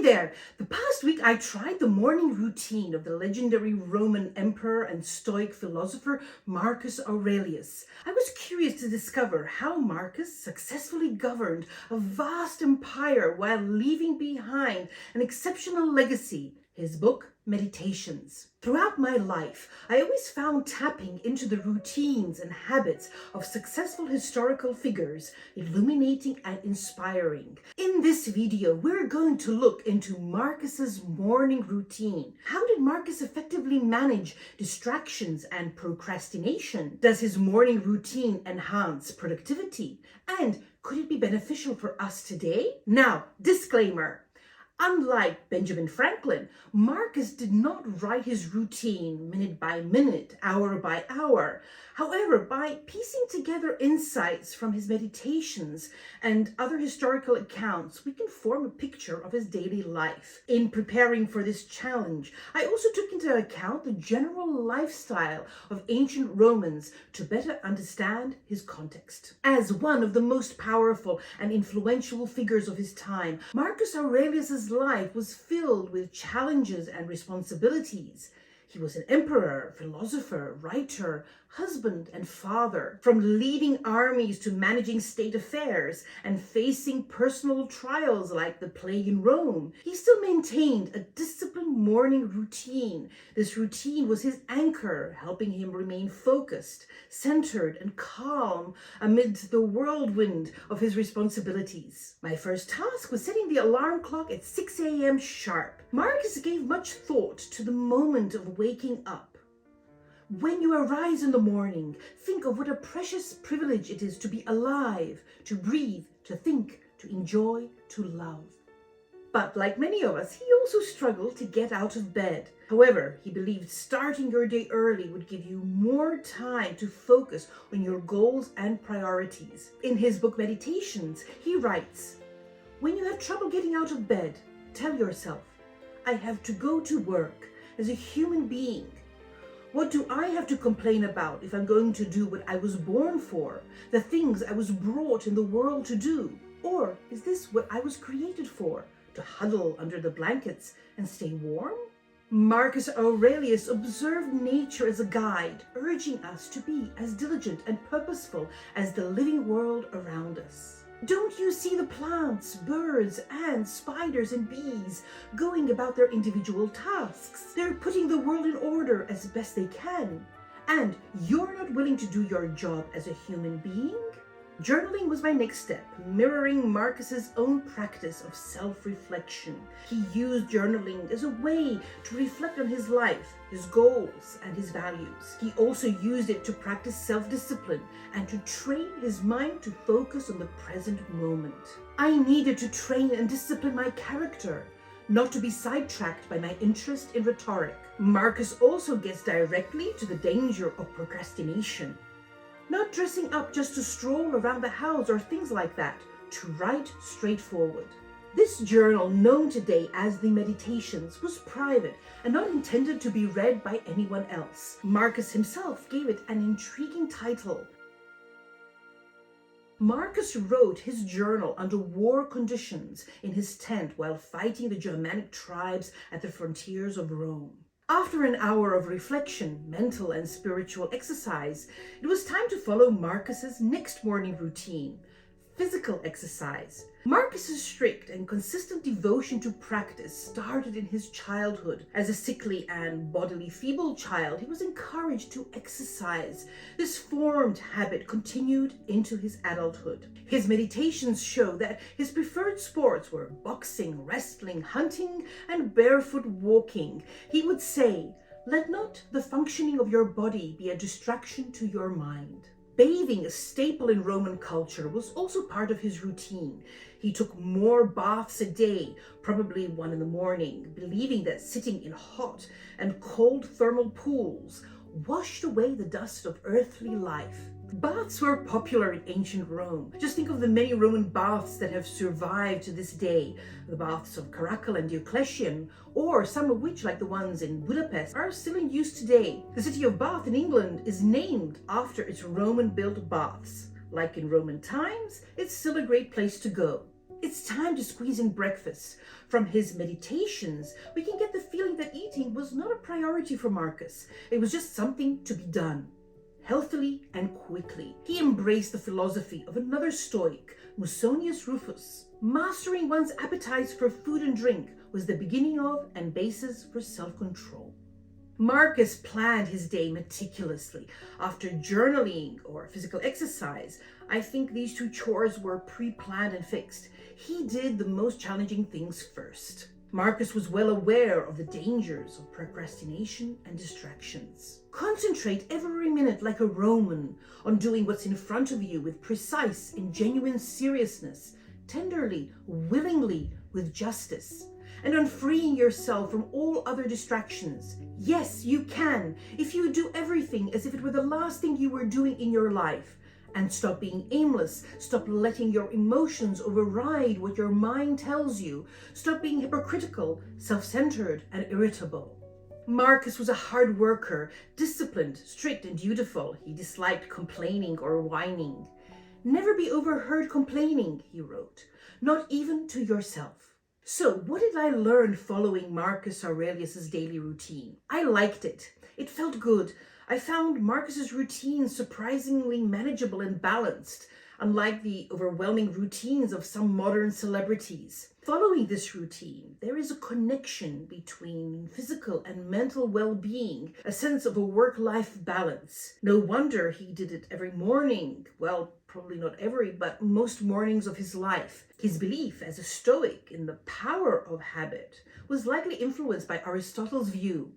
Hi there! The past week I tried the morning routine of the legendary Roman Emperor and Stoic philosopher Marcus Aurelius. I was curious to discover how Marcus successfully governed a vast empire while leaving behind an exceptional legacy, his book, Meditations. Throughout my life, I always found tapping into the routines and habits of successful historical figures illuminating and inspiring. In this video, we're going to look into Marcus's morning routine. How did Marcus effectively manage distractions and procrastination? Does his morning routine enhance productivity? And could it be beneficial for us today? Now, disclaimer. Unlike Benjamin Franklin, Marcus did not write his routine minute by minute, hour by hour. However, by piecing together insights from his meditations and other historical accounts, we can form a picture of his daily life. In preparing for this challenge, I also took into account the general lifestyle of ancient Romans to better understand his context. As one of the most powerful and influential figures of his time, Marcus Aurelius's life was filled with challenges and responsibilities. He was an emperor, philosopher, writer, husband, and father. From leading armies to managing state affairs and facing personal trials like the plague in Rome, he still maintained a disciplined morning routine. This routine was his anchor, helping him remain focused, centered, and calm amid the whirlwind of his responsibilities. My first task was setting the alarm clock at 6 a.m. sharp. Marcus gave much thought to the moment of waking up. When you arise in the morning, think of what a precious privilege it is to be alive, to breathe, to think, to enjoy, to love. But like many of us, he also struggled to get out of bed. However, he believed starting your day early would give you more time to focus on your goals and priorities. In his book Meditations, he writes, "When you have trouble getting out of bed, tell yourself, I have to go to work as a human being. What do I have to complain about if I'm going to do what I was born for, the things I was brought in the world to do? Or is this what I was created for, to huddle under the blankets and stay warm?" Marcus Aurelius observed nature as a guide, urging us to be as diligent and purposeful as the living world around us. Don't you see the plants, birds, ants, spiders, and bees going about their individual tasks? They're putting the world in order as best they can. And you're not willing to do your job as a human being? Journaling was my next step, mirroring Marcus's own practice of self-reflection. He used journaling as a way to reflect on his life, his goals, and his values. He also used it to practice self-discipline and to train his mind to focus on the present moment. I needed to train and discipline my character, not to be sidetracked by my interest in rhetoric. Marcus also gets directly to the danger of procrastination. Not dressing up just to stroll around the house or things like that, to write straightforward. This journal, known today as the Meditations, was private and not intended to be read by anyone else. Marcus himself gave it an intriguing title. Marcus wrote his journal under war conditions in his tent while fighting the Germanic tribes at the frontiers of Rome. After an hour of reflection, mental and spiritual exercise, it was time to follow Marcus's next morning routine, physical exercise. Marcus's strict and consistent devotion to practice started in his childhood. As a sickly and bodily feeble child, he was encouraged to exercise. This formed habit continued into his adulthood. His meditations show that his preferred sports were boxing, wrestling, hunting, and barefoot walking. He would say, "Let not the functioning of your body be a distraction to your mind." Bathing, a staple in Roman culture, was also part of his routine. He took more baths a day, probably one in the morning, believing that sitting in hot and cold thermal pools washed away the dust of earthly life. Baths were popular in ancient Rome. Just think of the many Roman baths that have survived to this day. The baths of Caracal and Diocletian, or some of which, like the ones in Budapest, are still in use today. The city of Bath in England is named after its Roman-built baths. Like in Roman times, it's still a great place to go. It's time to squeeze in breakfast. From his meditations, we can get the feeling that eating was not a priority for Marcus. It was just something to be done, healthily and quickly. He embraced the philosophy of another Stoic, Musonius Rufus. Mastering one's appetites for food and drink was the beginning of and basis for self-control. Marcus planned his day meticulously. After journaling or physical exercise, I think these two chores were pre-planned and fixed. He did the most challenging things first. Marcus was well aware of the dangers of procrastination and distractions. Concentrate every minute like a Roman on doing what's in front of you with precise and genuine seriousness, tenderly, willingly, with justice, and on freeing yourself from all other distractions. Yes, you can, if you do everything as if it were the last thing you were doing in your life. And stop being aimless. Stop letting your emotions override what your mind tells you. Stop being hypocritical, self-centered, and irritable. Marcus was a hard worker, disciplined, strict, and dutiful. He disliked complaining or whining. Never be overheard complaining, he wrote, not even to yourself. So, what did I learn following Marcus Aurelius' daily routine? I liked it. It felt good. I found Marcus's routine surprisingly manageable and balanced, unlike the overwhelming routines of some modern celebrities. Following this routine, there is a connection between physical and mental well-being, a sense of a work-life balance. No wonder he did it every morning. Well, probably not every, but most mornings of his life. His belief as a Stoic in the power of habit was likely influenced by Aristotle's view.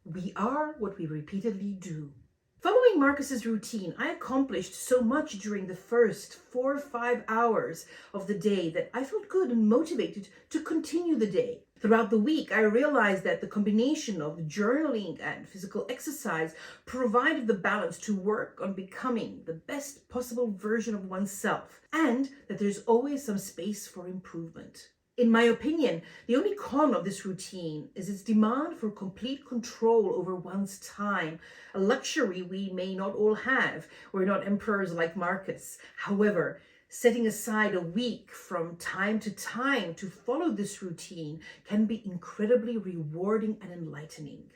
We are what we repeatedly do. Following Marcus's routine, I accomplished so much during the first 4 or 5 hours of the day that I felt good and motivated to continue the day. Throughout the week, I realized that the combination of journaling and physical exercise provided the balance to work on becoming the best possible version of oneself, and that there's always some space for improvement. In my opinion, the only con of this routine is its demand for complete control over one's time, a luxury we may not all have. We're not emperors like Marcus. However, setting aside a week from time to time to follow this routine can be incredibly rewarding and enlightening.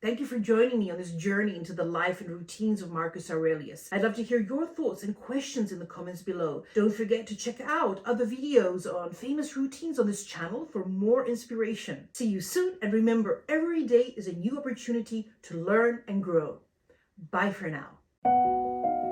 Thank you for joining me on this journey into the life and routines of Marcus Aurelius. I'd love to hear your thoughts and questions in the comments below. Don't forget to check out other videos on famous routines on this channel for more inspiration. See you soon, and remember, every day is a new opportunity to learn and grow. Bye for now.